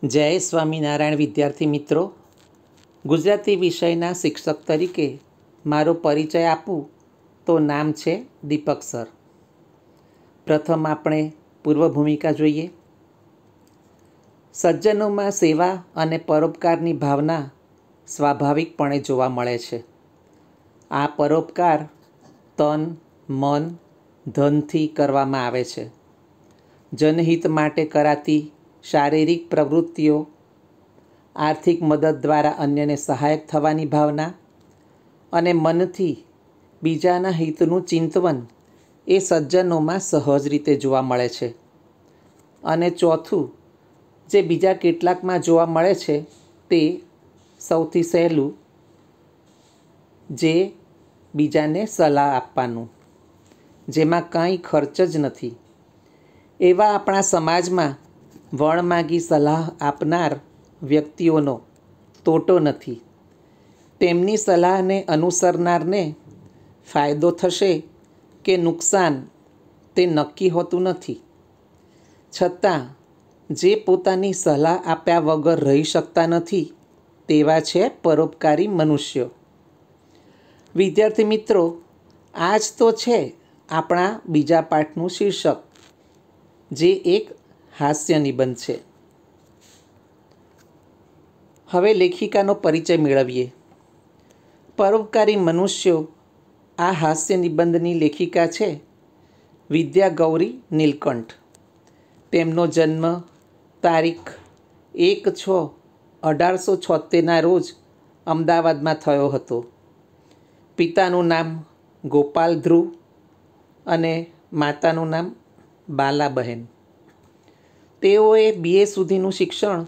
જય સ્વામિનારાયણ વિદ્યાર્થી મિત્રો, ગુજરાતી વિષયના શિક્ષક તરીકે મારો પરિચય આપું તો નામ છે દીપક સર. પ્રથમ આપણે પૂર્વ ભૂમિકા જોઈએ. સજ્જનોમાં સેવા અને પરોપકારની ભાવના સ્વાભાવિકપણે જોવા મળે છે. આ પરોપકાર તન, મન, ધનથી કરવામાં આવે છે. જનહિત માટે કરાતી શારીરિક પ્રવૃત્તિઓ, આર્થિક મદદ દ્વારા અન્યને સહાયક થવાની ભાવના અને મનથી બીજાના હિતનું ચિંતવન એ સજ્જનોમાં સહજ રીતે જોવા મળે છે. અને ચોથું, જે બીજા કેટલાકમાં જોવા મળે છે તે સૌથી સહેલું, જે બીજાને સલાહ આપવાનું, જેમાં કાંઈ ખર્ચ જ નથી. એવા આપણા સમાજમાં વણમાગી સલાહ આપનાર વ્યક્તિઓનો તોટો નથી. તેમની સલાહને અનુસરનારને ફાયદો થશે કે નુકસાન તે નક્કી હોતું નથી. છતાં જે પોતાની સલાહ આપ્યા વગર રહી શકતા નથી તેવા છે પરોપકારી મનુષ્યો. વિદ્યાર્થી મિત્રો, આ જ તો છે આપણા બીજા પાઠનું શીર્ષક, જે એક હાસ્ય નિબંધ છે. હવે લેખિકાનો પરિચય મેળવીએ. પરોપકારી મનુષ્યો આ હાસ્ય નિબંધની લેખિકા છે વિદ્યા ગૌરી નીલકંઠ. તેમનો જન્મ તારીખ 1/6/1876 રોજ અમદાવાદમાં થયો હતો. પિતાનું નામ ગોપાલ ધ્રુવ અને માતાનું નામ બાલાબહેન. તેઓએ BA સુધીનું શિક્ષણ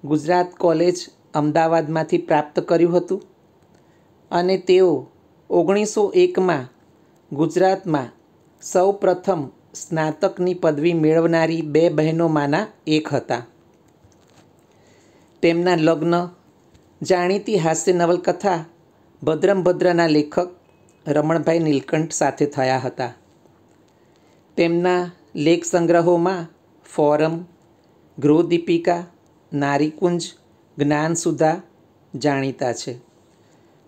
ગુજરાત કોલેજ અમદાવાદમાંથી પ્રાપ્ત કર્યું હતું અને તેઓ 1901માં ગુજરાતમાં સૌ પ્રથમ સ્નાતકની પદવી મેળવનારી 2 બહેનોમાંના એક હતા. તેમના લગ્ન જાણીતી હાસ્ય નવલકથા ભદ્રમ ભદ્રના લેખક રમણભાઈ નીલકંઠ સાથે થયા હતા. તેમના લેખ સંગ્રહોમાં ફોરમ, ગૃહદીપિકા, નારીકુંજ, જ્ઞાનસુધા જાણીતા છે.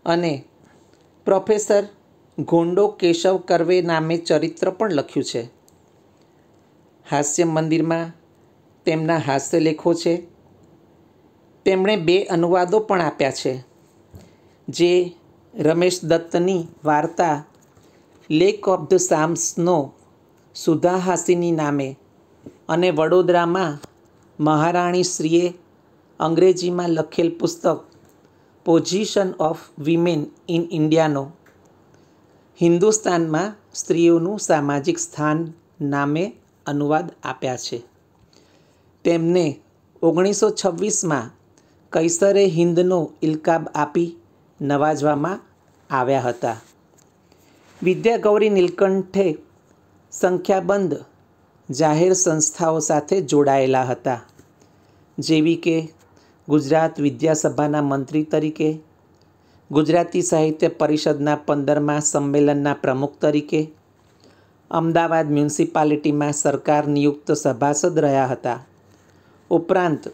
અને પ્રોફેસર ગોંડો કેશવ કર્વે નામે ચરિત્ર પણ લખ્યું છે. હાસ્ય મંદિરમાં તેમના હાસ્ય લેખો છે. તેમણે 2 અનુવાદો પણ આપ્યા છે, જે રમેશ દત્તની વાર્તા લેક ઓફ ધ સામ્સનો સુધાહાસીની નામે અને વડોદરામાં મહારાણીશ્રીએ અંગ્રેજીમાં લખેલ પુસ્તક પોઝિશન ઓફ વિમેન ઇન ઇન્ડિયાનો હિન્દુસ્તાનમાં સ્ત્રીઓનું સામાજિક સ્થાન નામે અનુવાદ આપ્યા છે. તેમને 1926માં કૈસરે હિન્દનો ઇલકાબ આપી નવાજવામાં આવ્યા હતા. વિદ્યા ગૌરી નીલકંઠે સંખ્યાબંધ જાહેર સંસ્થાઓ સાથે જોડાયેલા હતા, જેવી કે ગુજરાત વિદ્યાસભાના મંત્રી તરીકે, ગુજરાતી સાહિત્ય પરિષદના 15મા સંમેલનના પ્રમુખ તરીકે, અમદાવાદ મ્યુનિસિપાલિટીમાં સરકાર નિયુક્ત સભાસદ રહ્યા હતા. ઉપરાંત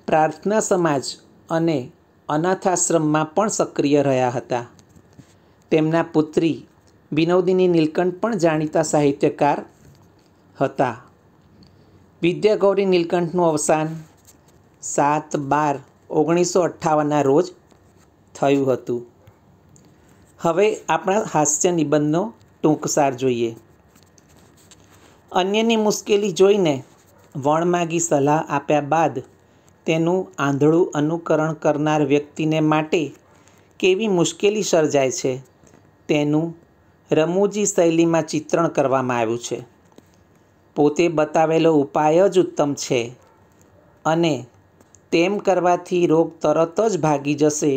પ્રાર્થના સમાજ અને અનાથાશ્રમમાં પણ સક્રિય રહ્યા હતા. તેમના પુત્રી વિનોદિની નીલકંઠ પણ જાણીતા સાહિત્યકાર હતા. વિદ્યા ગૌરી નીલકંઠનું અવસાન 7/12/1958ના રોજ થયું હતું. હવે આપણા હાસ્ય નિબંધનો ટૂંકસાર જોઈએ. અન્યની મુશ્કેલી જોઈને વણમાગી સલાહ આપ્યા બાદ તેનું આંધળું અનુકરણ કરનાર વ્યક્તિને માટે કેવી મુશ્કેલી સર્જાય છે તેનું રમૂજી શૈલીમાં ચિત્રણ કરવામાં આવ્યું છે. પોતે બતાવેલો ઉપાય જ ઉત્તમ છે અને તેમ કરવાથી રોગ તરત જ ભાગી જશે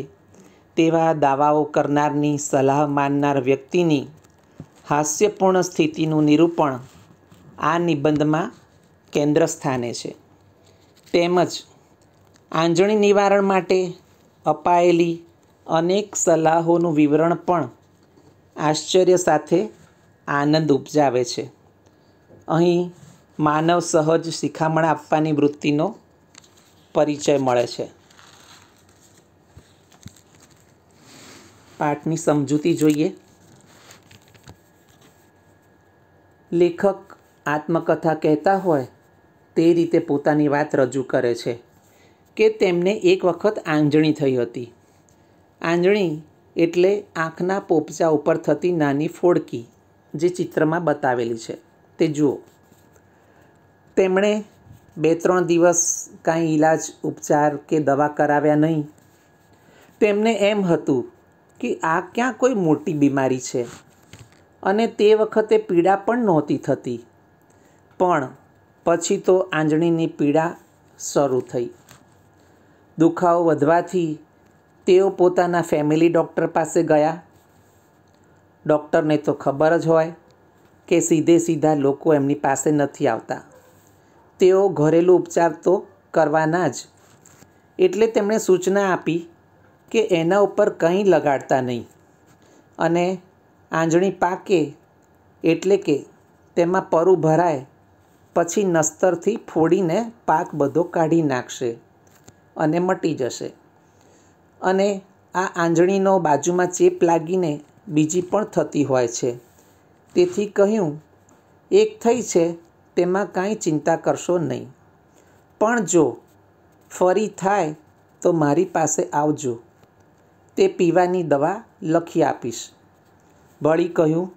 તેવા દાવાઓ કરનારની સલાહ માનનાર વ્યક્તિની હાસ્યપૂર્ણ સ્થિતિનું નિરૂપણ આ નિબંધમાં કેન્દ્ર સ્થાને છે. તેમજ આંજણી નિવારણ માટે અપાયેલી અનેક સલાહોનું વિવરણ પણ આશ્ચર્ય સાથે આનંદ ઉપજાવે છે. અહીં માનવ સહજ શિખામણ આપવાની વૃત્તિનો પરિચય મળે છે. પાઠની સમજૂતી જોઈએ. લેખક આત્મકથા કહેતા હોય તે રીતે પોતાની વાત રજૂ કરે છે કે તેમને એક વખત આંજણી થઈ હતી. આંજણી એટલે આંખના પોપચા ઉપર થતી નાની ફોડકી, જે ચિત્રમાં બતાવેલી છે તે જુઓ. તેમણે 2-3 દિવસ કાંઈ ઈલાજ ઉપચાર કે દવા કરાવ્યા નહીં. તેમને એમ હતું કે આ ક્યાં કોઈ મોટી બીમારી છે, અને તે વખતે પીડા પણ નહોતી થતી. પણ પછી તો આંજણીની પીડા શરૂ થઈ. દુખાવો વધવાથી તેઓ પોતાના ફેમિલી ડૉક્ટર પાસે ગયા. ડૉક્ટરને તો ખબર જ હોય કે સીધા લોકો એમની પાસે નથી આવતા. તેઓ ઘરેલું ઉપચાર તો કરવાના જ. એટલે તેમણે સૂચના આપી કે એના ઉપર કંઈ લગાડતા નહીં, અને આંજણી પાકે એટલે કે તેમાં પરું ભરાય પછી નસ્તરથી ફોડીને પાક બધો કાઢી નાખશે અને મટી જશે. અને આ આંજણીનો બાજુમાં ચેપ લાગીને બીજી પણ થતી હોય છે. તેથી કહ્યું, એક થઈ છે તેમાં કાંઈ ચિંતા કરશો નહીં, પણ જો ફરી થાય તો મારી પાસે આવજો, તે પીવાની દવા લખી આપીશ. વળી કહ્યું,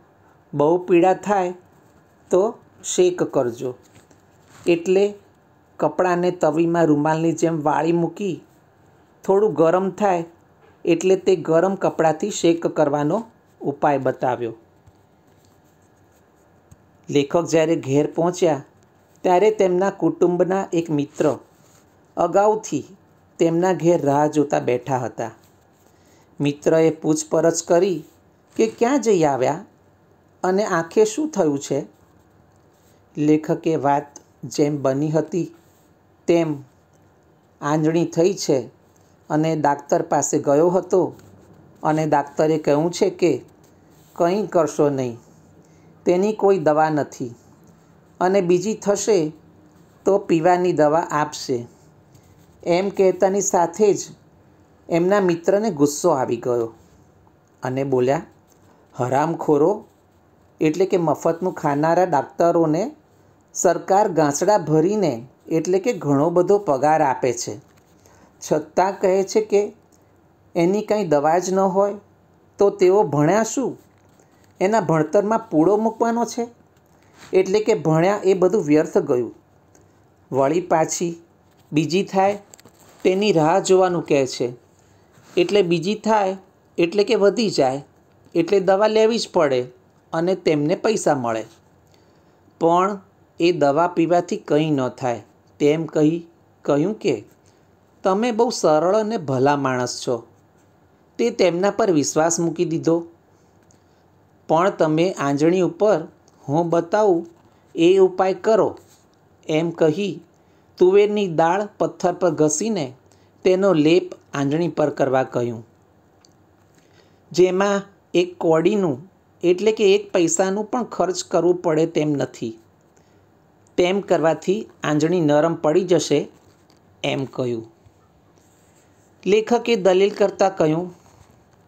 બહુ પીડા થાય તો શેક કરજો. એટલે કપડાને તવીમાં રૂમાલની જેમ વાળી મૂકી થોડું ગરમ થાય એટલે તે ગરમ કપડાથી શેક કરવાનો ઉપાય બતાવ્યો. લેખક જ્યારે ઘેર પહોંચ્યા ત્યારે તેમના કુટુંબના એક મિત્ર અગાઉથી તેમના ઘેર રાહ જોતા બેઠા હતા. મિત્રએ પૂછપરછ કરી કે ક્યાં જઈ આવ્યા અને આંખે શું થયું છે. લેખકે વાત જેમ બની હતી તેમ આંજણી થઈ છે અને ડાક્ટર પાસે ગયો હતો, અને ડાક્ટરે કહ્યું છે કે કંઈ કરશો નહીં, તેની કોઈ દવા નથી, અને બીજી થશે તો પીવાની દવા આપશે. એમ કહેતાની સાથે જ એમના મિત્રને ગુસ્સો આવી ગયો અને બોલ્યા, હરામખોરો, એટલે કે મફતનું ખાનારા ડાક્ટરોને સરકાર ગાંસડા ભરીને એટલે કે ઘણો બધો પગાર આપે છે, છતાં કહે છે કે એની કંઈ દવા જ ન હોય તો તેઓ ભણ્યા શું? એના ભણતરમાં પૂળો મૂકવાનો છે? એટલે કે ભણ્યા એ બધું વ્યર્થ ગયું. વળી પાછી બીજી થાય તેની રાહ જોવાનું કહે છે. એટલે બીજી થાય એટલે કે વધી જાય એટલે દવા લેવી જ પડે અને તેમને પૈસા મળે. પણ એ દવા પીવાથી કંઈ ન થાય તેમ કહ્યું કે તમે બહુ સરળ અને ભલા માણસ છો. તે તેમના પર વિશ્વાસ મૂકી દીધો. પણ તમે આંજણી ઉપર હું બતાવું એ ઉપાય કરો એમ કહી તુવેરની દાળ પથ્થર પર ઘસીને તેનો લેપ આંજણી પર કરવા કહ્યું. જેમાં એક કોડીનું એટલે કે 1 પૈસાનું પણ ખર્ચ કરવું પડે તેમ નથી. તેમ કરવાથી આંજણી નરમ પડી જશે એમ કહ્યું. લેખકે દલીલ કરતાં કહ્યું,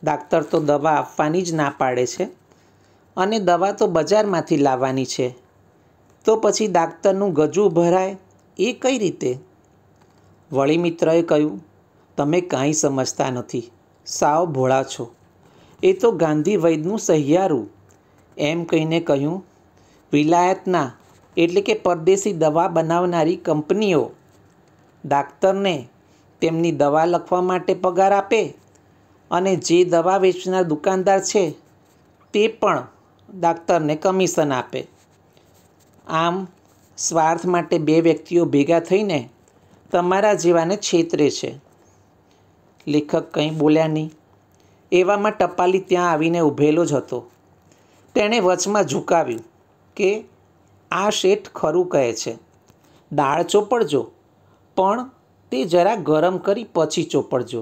ડાક્ટર તો દવા આપવાની જ ના પાડે છે, અને દવા તો બજારમાંથી લાવવાની છે, તો પછી ડાક્ટરનું ગજું ભરાય એ કઈ રીતે? વળી મિત્રએ કહ્યું, તમે કાંઈ સમજતા નથી, સાવ ભોળા છો. એ તો ગાંધી વૈદ્યનું સહિયારું. એમ કહીને કહ્યું, વિલાયતના એટલે કે પરદેશી દવા બનાવનારી કંપનીઓ ડાક્ટરને તેમની દવા લખવા માટે પગાર આપે, અને જે દવા વેચનાર દુકાનદાર છે તે પણ ડાક્ટરને કમિશન આપે. આમ સ્વાર્થ માટે 2 વ્યક્તિઓ ભેગા થઈને તમારા જેવાને છેતરે છે. લેખક કંઈ બોલ્યા નહીં. એવામાં ટપાલી ત્યાં આવીને ઊભેલો જ હતો. તેણે વચમાં ઝુકાવ્યું કે આ શેઠ ખરું કહે છે, દાળ ચોપડજો, પણ તે જરા ગરમ કરી પછી ચોપડજો.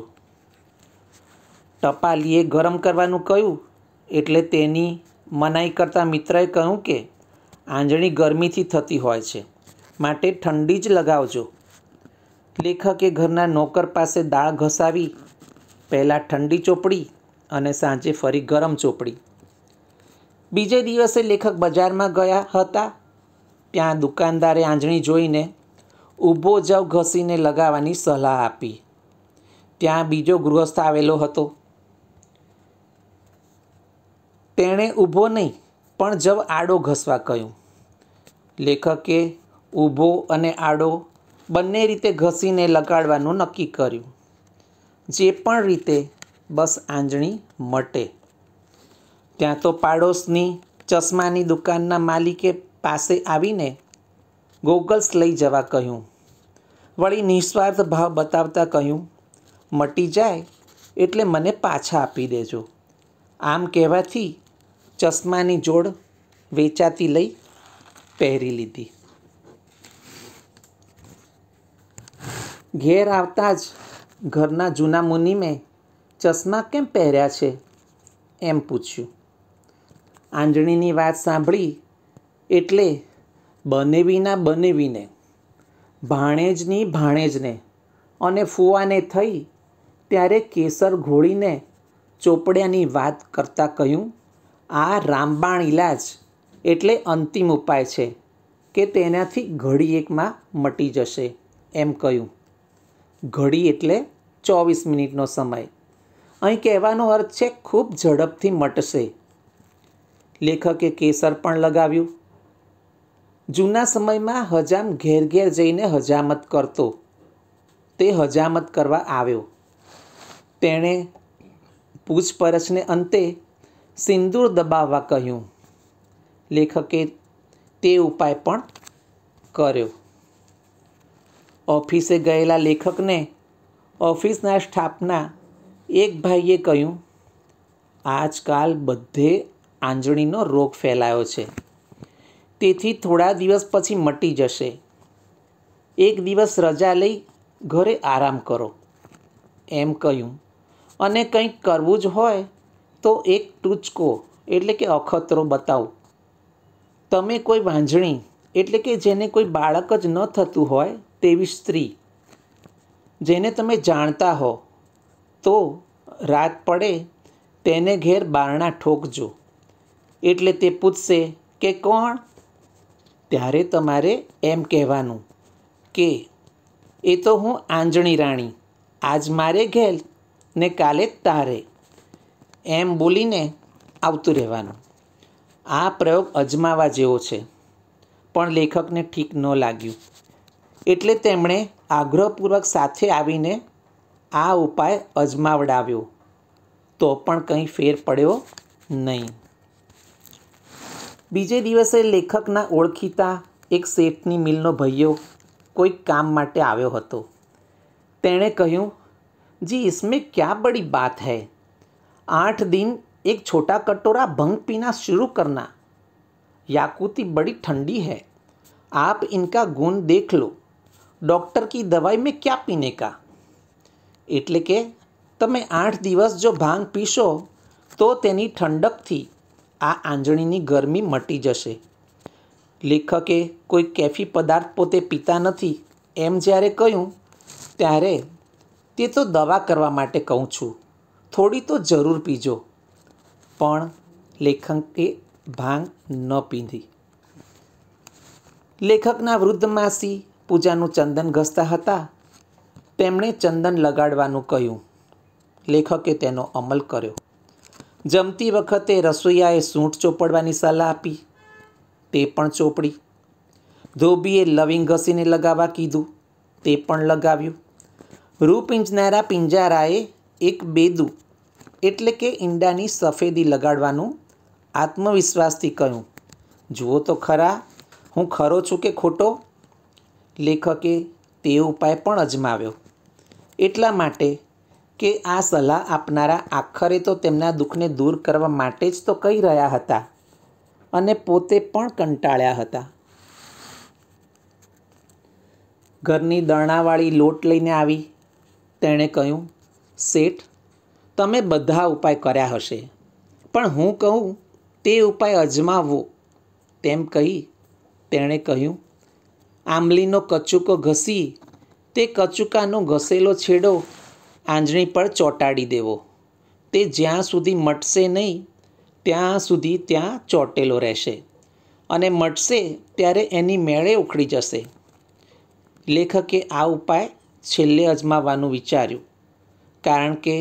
ટપાલીએ ગરમ કરવાનું કહ્યું એટલે તેની મનાઈ કરતા મિત્રએ કહ્યું કે આંજણી ગરમીથી થતી હોય છે, માટે ઠંડી જ લગાવજો. લેખકે ઘરના નોકર પાસે દાળ ઘસાવી, પહેલાં ઠંડી ચોપડી અને સાંજે ફરી ગરમ ચોપડી. બીજે દિવસે લેખક બજારમાં ગયા હતા. ત્યાં દુકાનદારે આંજણી જોઈને ઊભો જવ ઘસીને લગાવવાની સલાહ આપી. ત્યાં બીજો ગૃહસ્થ આવેલો હતો. તેણે ઊભો નહીં પણ જવ આડો ઘસવા કહ્યું. લેખકે ઊભો અને આડો બંને રીતે ઘસીને લગાડવાનું નક્કી કર્યું. જે પણ રીતે બસ આંજણી મટે. ત્યાં તો પાડોશની ચશ્માની દુકાનના માલિકે પાસે આવીને ગોગલ્સ લઈ જવા કહ્યું. વળી નિસ્વાર્થ ભાવ બતાવતા કહ્યું, મટી જાય એટલે મને પાછા આપી દેજો. આમ કહેવાથી ચશ્માની જોડ વેચાતી લઈ પહેરી લીધી. ઘેર આવતા જ ઘરના જૂના મુનિમે ચશ્મા કેમ પહેર્યા છે એમ પૂછ્યું. આંજણીની વાત સાંભળી એટલે બનેવીના બનેવીને, ભાણેજની ભાણેજને અને ફુવાને થઈ ત્યારે કેસર ઘોળીને ચોપડ્યાની વાત કરતાં કહ્યું, આ રામબાણ ઇલાજ એટલે અંતિમ ઉપાય છે કે તેનાથી ઘડી એકમાં મટી જશે એમ કહ્યું. ઘડી એટલે 24 મિનિટનો સમય. અહીં કહેવાનો અર્થ છે ખૂબ ઝડપથી મટશે. લેખકે કેસર પણ લગાવ્યું. જૂના સમયમાં હજામ ઘેર ઘેર જઈને હજામત કરતો. તે હજામત કરવા આવ્યો. તેણે પૂછપરછને અંતે સિંદૂર દબાવવા કહ્યું. લેખકે તે ઉપાય પણ કર્યો. ઓફિસે ગયેલા લેખકને ઓફિસના સ્ટાફના એક ભાઈએ કહ્યું, આજકાલ બધે આંજણીનો રોગ ફેલાયો છે, તેથી થોડા દિવસ પછી મટી જશે. એક દિવસ રજા લઈ ઘરે આરામ કરો એમ કહ્યું. અને કંઈક કરવું જ હોય તો એક ટૂચકો એટલે કે અખતરો બતાવો. તમે કોઈ વાંઝણી એટલે કે જેને કોઈ બાળક જ ન થતું હોય તેવી સ્ત્રી જેને તમે જાણતા હો તો રાત પડે તેને ઘેર બારણા ઠોકજો. એટલે તે પૂછશે કે કોણ? ત્યારે તમારે એમ કહેવાનું કે એ તો હું આંજણી રાણી, આજ મારે ઘેર ને કાલે તારે, એમ બોલીને આવતું રહેવાનું. આ પ્રયોગ અજમાવા જેવો છે, પણ લેખકને ઠીક ન લાગ્યું. એટલે તેમણે આગ્રહપૂર્વક સાથે આવીને આ ઉપાય અજમાવડાવ્યો. તો પણ કંઈ ફેર પડ્યો નહીં. બીજે દિવસે લેખકના ઓળખીતા એક શેઠની મિલનો ભૈયો કોઈક કામ માટે આવ્યો હતો. તેણે કહ્યું, જી इसमें क्या बड़ी बात है, 8 दिन एक छोटा कटोरा भंग पीना शुरू करना. याकूती बड़ी ठंडी है, आप इनका गुण देख लो. डॉक्टर की दवाई में क्या पीने का. એટલે કે તમે 8 દિવસ જો ભાંગ પીશો તો તેની ઠંડકથી આ આંજણીની ગરમી મટી જશે. લેખકે કોઈ કેફી પદાર્થ પોતે પીતા નથી એમ જ્યારે કહ્યું ત્યારે તે તો દવા કરવા માટે કહું છું, થોડી તો જરૂર પીજો. પણ લેખકે ભાંગ ન પીધી. લેખકના વૃદ્ધ માસી પૂજાનું ચંદન ઘસતા હતા. તેમણે ચંદન લગાડવાનું કહ્યું. લેખકે તેનો અમલ કર્યો. જમતી વખતે રસોઈયાએ સૂંઠ ચોપડવાની સલાહ આપી. તે પણ ચોપડી. ધોબીએ લવિંગ ઘસીને લગાવવા કીધું. તે પણ લગાવ્યું. રૂ પીંજનારા પિંજારાએ એક બેદું એટલે કે ઈંડાની સફેદી લગાડવાનું આત્મવિશ્વાસથી કહ્યું. જુઓ તો ખરા હું ખરો છું કે ખોટો. લેખકે તે ઉપાય પણ અજમાવ્યો. એટલા માટે કે આ સલાહ આપનારા આખરે તો તેમના દુઃખને દૂર કરવા માટે જ તો કહી રહ્યા હતા અને પોતે પણ કંટાળ્યા હતા. ઘરની દરણાવાળી લોટ લઈને આવી. તેણે કહ્યું, શેઠ, તમે બધા ઉપાય કર્યા હશે, પણ હું કહું તે ઉપાય અજમાવવો. તેમ કહી તેણે કહ્યું, આંબલીનો કચુકો ઘસી તે કચુકાનો ઘસેલો છેડો આંજણી પર ચોંટાડી દેવો. તે જ્યાં સુધી મટશે નહીં ત્યાં સુધી ત્યાં ચોંટેલો રહેશે અને મટશે ત્યારે એની મેળે ઉખડી જશે. લેખકે આ ઉપાય છેલ્લે અજમાવવાનું વિચાર્યું, કારણ કે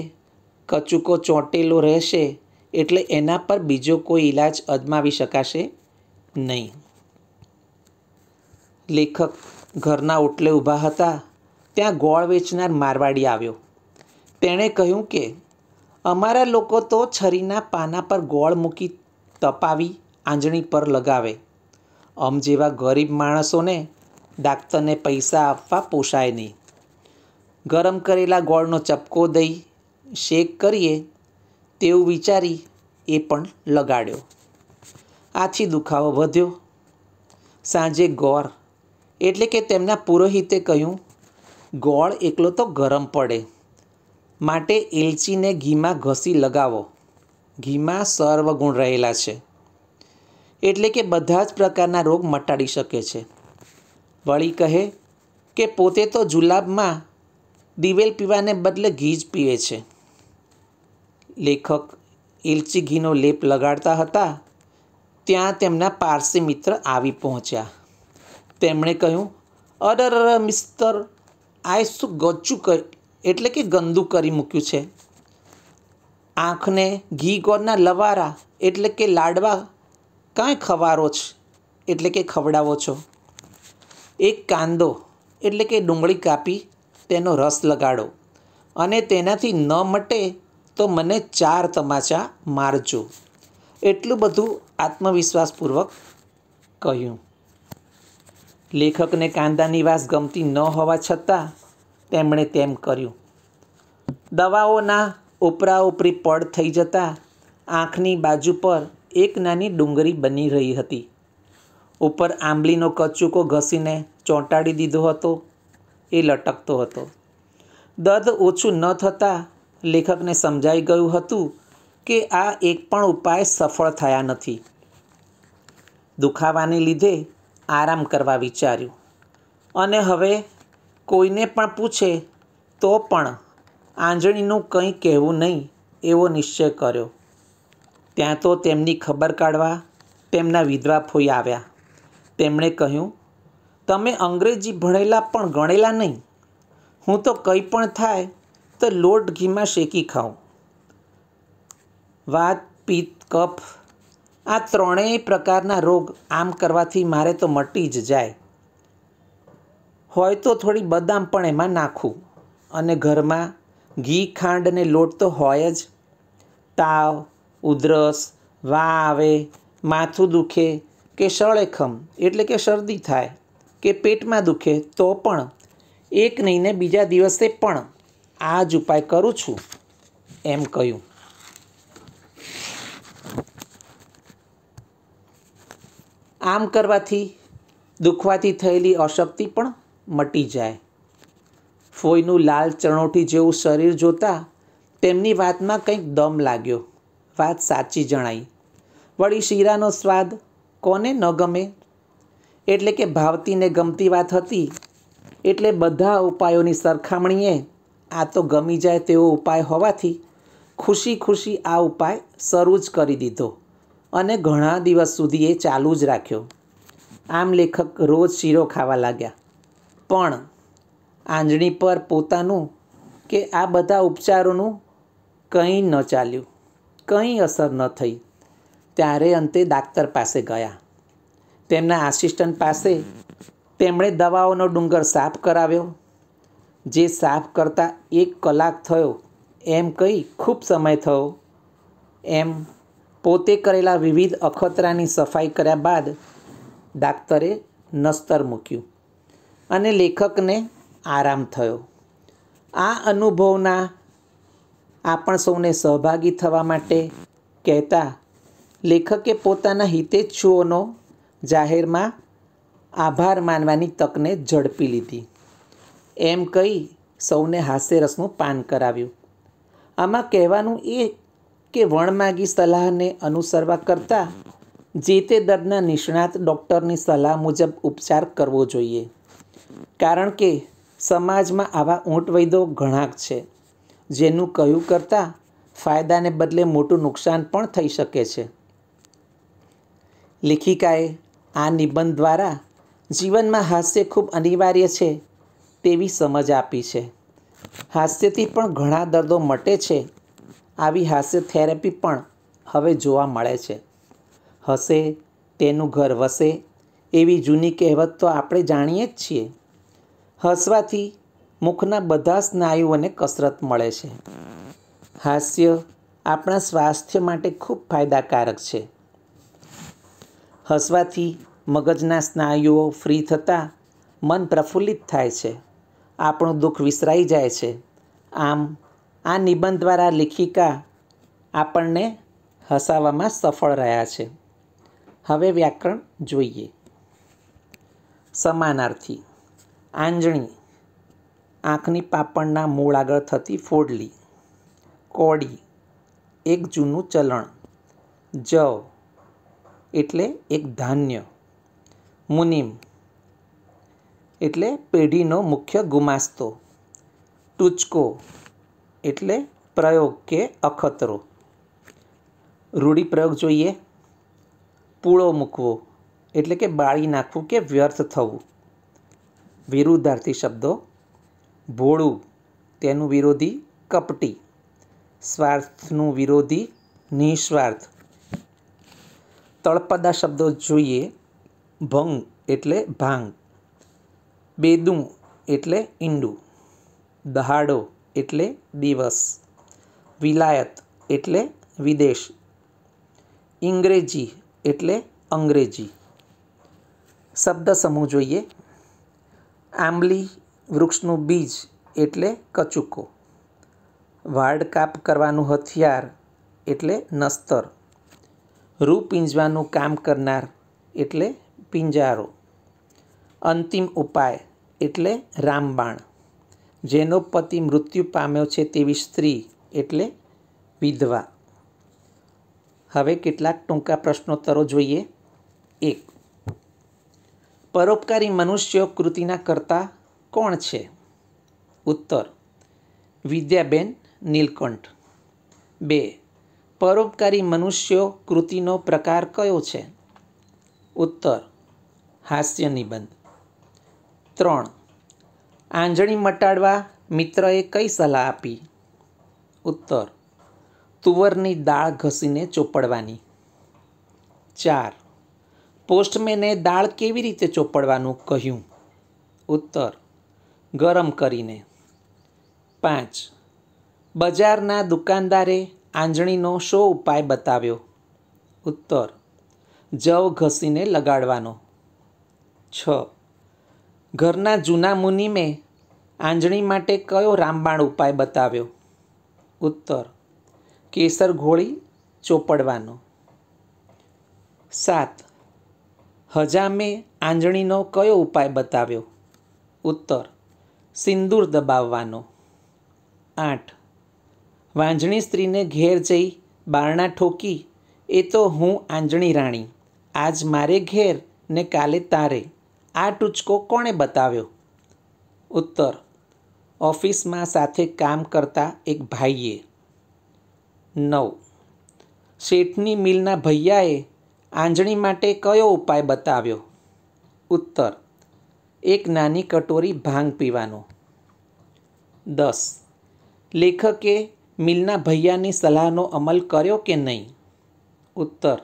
કચુકો ચોંટેલો રહેશે એટલે એના પર બીજો કોઈ ઈલાજ અજમાવી શકાશે નહીં. લેખક ઘરના ઓટલે ઊભા હતા ત્યાં ગોળ વેચનાર મારવાડી આવ્યો. તેણે કહ્યું કે અમારા લોકો તો છરીના પાના પર ગોળ મૂકી તપાવી આંજણી પર લગાવે. આમ જેવા ગરીબ માણસોને ડાક્ટરને પૈસા આપવા પોસાય નહીં. ગરમ કરેલા ગોળનો ચપકો દઈ શેક કરીએ તેવું વિચારી એ પણ લગાડ્યો. આથી દુખાવો વધ્યો. સાંજે ગોર એટલે કે તેમના પુરોહિતે કહ્યું, ગોળ એકલો તો ગરમ પડે, માટે એલચીને ઘીમાં ઘસી લગાવો. ઘીમાં સર્વગુણ રહેલા છે, એટલે કે બધા જ પ્રકારના રોગ મટાડી શકે છે. વળી કહે કે પોતે તો જુલાબમાં દિવેલ પીવાને બદલે ઘી જ પીવે છે. લેખક એલચી ઘીનો લેપ લગાડતા હતા ત્યાં તેમના પારસી મિત્ર આવી પહોંચ્યા. તેમણે કહ્યું, અરર મિસ્ટર, આ શું ગચું એટલે કે ગંદુ કરી મૂક્યું છે. આંખને ઘી ગોળના લવારા એટલે કે લાડવા કાંઈ ખવારો છે એટલે કે ખવડાવો છો. એક કાંદો એટલે કે ડુંગળી કાપી તેનો રસ લગાડો અને તેનાથી ન મટે તો મને 4 તમાચા મારજો. એટલું બધું આત્મવિશ્વાસપૂર્વક કહ્યું. લેખકને કાંદાની વાસ ગમતી ન હોવા છતાં તેમણે તેમ કર્યું. દવાઓના ઉપરા ઉપરી પડ થઈ જતાં આંખની બાજુ પર એક નાની ડુંગળી બની રહી હતી. ઉપર આંબલીનો કચુકો ઘસીને ચોંટાડી દીધો હતો. એ લટકતો હતો. દર્દ ઓછું ન થતાં લેખકને સમજાઈ ગયું હતું કે આ એક પણ ઉપાય સફળ થયા નથી. દુખાવાને લીધે આરામ કરવા વિચાર્યું અને હવે કોઈને પણ પૂછે તો પણ આંજણીનું કંઈ કહેવું નહીં એવો નિશ્ચય કર્યો. ત્યાં તો તેમની ખબર કાઢવા તેમના વિધવા ફોઈ આવ્યા. તેમણે કહ્યું, તમે અંગ્રેજી ભણેલા પણ ગણેલા નહીં. હું તો કંઈ પણ થાય તો લોટ ઘીમાં શેકી ખાઉં. વાત, પિત્ત, કફ આ ત્રણેય પ્રકારના રોગ આમ કરવાથી મારે તો મટી જ જાય. હોય તો થોડી બદામ પણ એમાં નાખું અને ઘરમાં ઘી, ખાંડ અને લોટ તો હોય જ. તાવ, ઉધરસ, વા આવે, માથું દુખે કે સળેખમ એટલે કે શરદી થાય કે પેટમાં દુખે તો પણ એક નહીં ને બીજા દિવસે પણ આ જ ઉપાય કરું છું એમ કહ્યું. આમ કરવાથી દુખવાથી થયેલી અશક્તિ પણ મટી જાય. ફોઈનું લાલ ચણોઠી જેવું શરીર જોતાં તેમની વાતમાં કંઈક દમ લાગ્યો. વાત સાચી જણાઈ. વળી શીરાનો સ્વાદ કોને ન ગમે? એટલે કે ભાવતી ને ગમતી વાત હતી એટલે બધા ઉપાયોની સરખામણીએ આ તો ગમી જાય તેવો ઉપાય હોવાથી ખુશી ખુશી આ ઉપાય શરૂ જ કરી દીધો અને ઘણા દિવસ સુધી એ ચાલુ જ રાખ્યો. આમ લેખક રોજ શીરો ખાવા લાગ્યા. પણ આંજણી પર પોતાનું કે આ બધા ઉપચારોનું કંઈ ન ચાલ્યું, કંઈ અસર ન થઈ. ત્યારે અંતે ડાક્ટર પાસે ગયા. તેમના આસિસ્ટન્ટ પાસે તેમણે દવાઓનો ડુંગર સાફ કરાવ્યો. જે સાફ કરતાં 1 કલાક થયો એમ કહી ખૂબ સમય થયો એમ પોતે કરેલા વિવિધ અખતરાની સફાઈ કર્યા બાદ ડાક્ટરે નસ્તર મૂક્યું અને લેખકને આરામ થયો. આ અનુભવના આપણ સૌને સહભાગી થવા માટે કહેતા લેખકે પોતાના હિતેચ્છુઓનો જાહેરમાં આભાર માનવાની તકને ઝડપી લીધી. એમ કહી સૌને હાસ્યરસનું પાન કરાવ્યું. આમાં કહેવાનું એ કે વણમાગી સલાહને અનુસરવા કરતાં જે તે દર્દના નિષ્ણાત ડૉક્ટરની સલાહ મુજબ ઉપચાર કરવો જોઈએ. કારણ કે સમાજમાં આવા ઊંટ વૈદો ઘણા છે, જેનું કહ્યું કરતાં ફાયદાને બદલે મોટું નુકસાન પણ થઈ શકે છે. લેખિકાએ આ નિબંધ દ્વારા જીવનમાં હાસ્ય ખૂબ અનિવાર્ય છે તેવી સમજ આપી છે. હાસ્યથી પણ ઘણા દર્દો મટે છે. આવી હાસ્ય થેરેપી પણ હવે જોવા મળે છે. હસે તેનું ઘર વસે એવી જૂની કહેવત તો આપણે જાણીએ જ છીએ. હસવાથી મુખના બધા સ્નાયુઓને કસરત મળે છે. હાસ્ય આપણા સ્વાસ્થ્ય માટે ખૂબ ફાયદાકારક છે. હસવાથી મગજના સ્નાયુઓ ફ્રી થતાં મન પ્રફુલ્લિત થાય છે. આપણું દુઃખ વિસરાઈ જાય છે. આમ આ નિબંધ દ્વારા લેખિકા આપણને હસાવવામાં સફળ રહ્યા છે. હવે વ્યાકરણ જોઈએ. સમાનાર્થી. આંજણી, આંખની પાપણના મૂળ આગળ થતી ફોડલી. કોડી, એક જૂનું ચલણ. જવ એટલે એક ધાન્ય. મુનિમ એટલે પેઢીનો મુખ્ય ગુમાસ્તો. ટૂચકો એટલે પ્રયોગ કે અખતરો. રૂઢિપ્રયોગ જોઈએ. પૂળો મૂકવો એટલે કે બાળી નાખવું કે વ્યર્થ થવું. વિરુદ્ધાર્થી શબ્દો. ભોળું તેનું વિરોધી કપટી. સ્વાર્થનું વિરોધી નિસ્વાર્થ. તળપદા શબ્દો જોઈએ. ભંગ એટલે ભાંગ. બેદું એટલે ઈંડું. દહાડો એટલે દિવસ. વિલાયત એટલે વિદેશ. ઇંગ્રેજી એટલે અંગ્રેજી. શબ્દ સમૂહ જોઈએ. આંબલી વૃક્ષનું બીજ એટલે કચુકો. વાડ કાપ કરવાનું હથિયાર એટલે નસ્તર. રૂ પીંજવાનું કામ કરનાર એટલે પિંજારો. અંતિમ ઉપાય એટલે રામબાણ. જેનો પતિ મૃત્યુ પામ્યો છે તેવી સ્ત્રી એટલે વિધવા. હવે કેટલાક ટૂંકા પ્રશ્નોત્તરો જોઈએ. 1. પરોપકારી મનુષ્યો કૃતિના કર્તા કોણ છે? ઉત્તર: વિદ્યાબેન નીલકંઠ. 2. પરોપકારી મનુષ્યો કૃતિનો પ્રકાર કયો છે? ઉત્તર: હાસ્ય નિબંધ. 3. આંજણી મટાડવા મિત્રએ કઈ સલાહ આપી? ઉત્તર: તુવરની દાળ ઘસીને ચોપડવાની. 4. પોસ્ટમેને દાળ કેવી રીતે ચોપડવાનું કહ્યું? ઉત્તર: ગરમ કરીને. 5. બજારના દુકાનદારે આંજણીનો શો ઉપાય બતાવ્યો? ઉત્તર: જવ ઘસીને લગાડવાનો. 6. ઘરના જૂના મુનિમે આંજણી માટે કયો રામબાણ ઉપાય બતાવ્યો? ઉત્તર: કેસર ઘોળી ચોપડવાનો. 7. હજામે આંજણીનો કયો ઉપાય બતાવ્યો? ઉત્તર: સિંદૂર દબાવવાનો. 8. વાંઝણી સ્ત્રીને ઘેર જઈ બારણા ઠોકી, એ તો હું આંજણી રાણી, આજ મારે ઘેર ને કાલે તારે, આ ટૂચકો કોણે બતાવ્યો? ઉત્તર: ઓફિસમાં સાથે કામ કરતા એક ભાઈએ. 9. શેઠની મિલના ભૈયાએ આંજણી માટે કયો ઉપાય બતાવ્યો? ઉત્તર: એક નાની કટોરી ભાંગ પીવાનો. 10. લેખકે મિલના ભૈયાની સલાહનો અમલ કર્યો કે નહીં? ઉત્તર: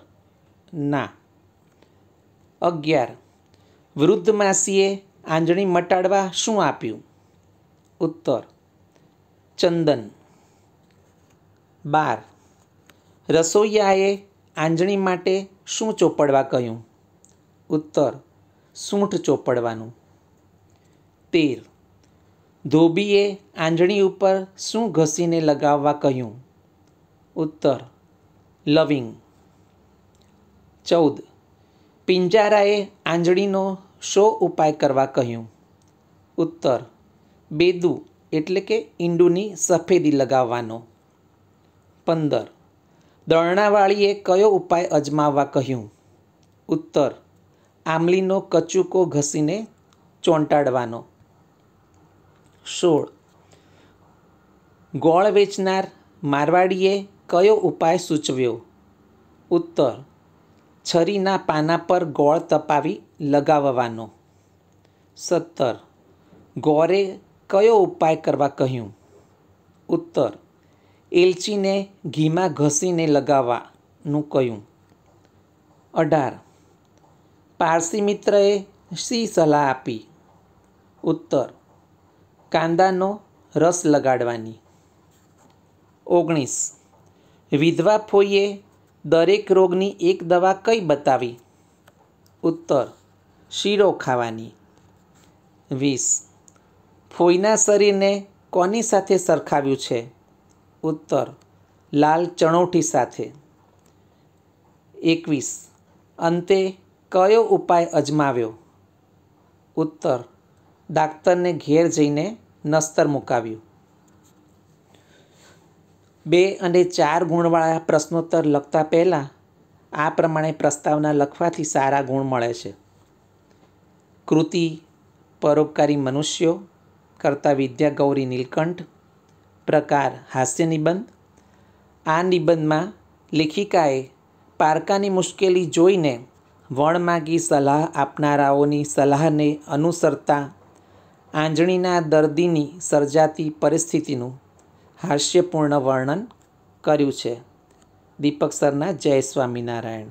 ના. 11. વૃદ્ધ માસીએ આંજણી મટાડવા શું આપ્યું? ઉત્તર: ચંદન. 12. રસોઈયાએ આંજણી માટે શું ચોપડવા કહ્યું? ઉત્તર: સૂંઠ ચોપડવાનું. 13. ધોબીએ આંજણી ઉપર શું ઘસીને લગાવવા કહ્યું? ઉત્તર: લવિંગ. 14. પિંજારાએ આંજણીનો શો ઉપાય કરવા કહ્યું? ઉત્તર: બેદું એટલે કે ઈંડુની સફેદી લગાવવાનો. 15. દળણાવાળીએ કયો ઉપાય અજમાવવા કહ્યું? ઉત્તર: આંબલીનો કચુકો ઘસીને ચોંટાડવાનો. 16. ગોળ વેચનાર મારવાડીએ કયો ઉપાય સૂચવ્યો? ઉત્તર: છરીના પાના પર ગોળ તપાવી લગાવવાનો. 17. ગોરે કયો ઉપાય કરવા કહ્યું? ઉત્તર: એલચીને ઘીમાં ઘસીને લગાવવાનું કહ્યું. 18. પારસી મિત્રએ શી સલાહ આપી? ઉત્તર: કાંદાનો રસ લગાડવાની. 19. વિધવા ફોઈએ દરેક રોગની એક દવા કઈ બતાવી? ઉત્તર: શીરો ખાવાની. 20. ફોઈના શરીરને કોની સાથે સરખાવ્યું છે? ઉત્તર: લાલ ચણોઠી સાથે. 21. અંતે કયો ઉપાય અજમાવ્યો? ઉત્તર: ડાક્ટરને ઘેર જઈને નસ્તર મુકાવ્યું. 2 અને 4 ગુણવાળા પ્રશ્નોત્તર લખતા પહેલાં આ પ્રમાણે પ્રસ્તાવના લખવાથી સારા ગુણ મળે છે. કૃતિ: પરોપકારી મનુષ્યો. કર્તા: વિદ્યા ગૌરી નીલકંઠ. પ્રકાર: હાસ્ય નિબંધ. આ નિબંધમાં લેખિકાએ પારકાની મુશ્કેલી જોઈને વણમાગી સલાહ આપનારાઓની સલાહને અનુસરતા આંજણીના દર્દીની સર્જાતી પરિસ્થિતિનું હાસ્યપૂર્ણ વર્ણન કર્યું છે. દીપક સરના જય સ્વામિનારાયણ.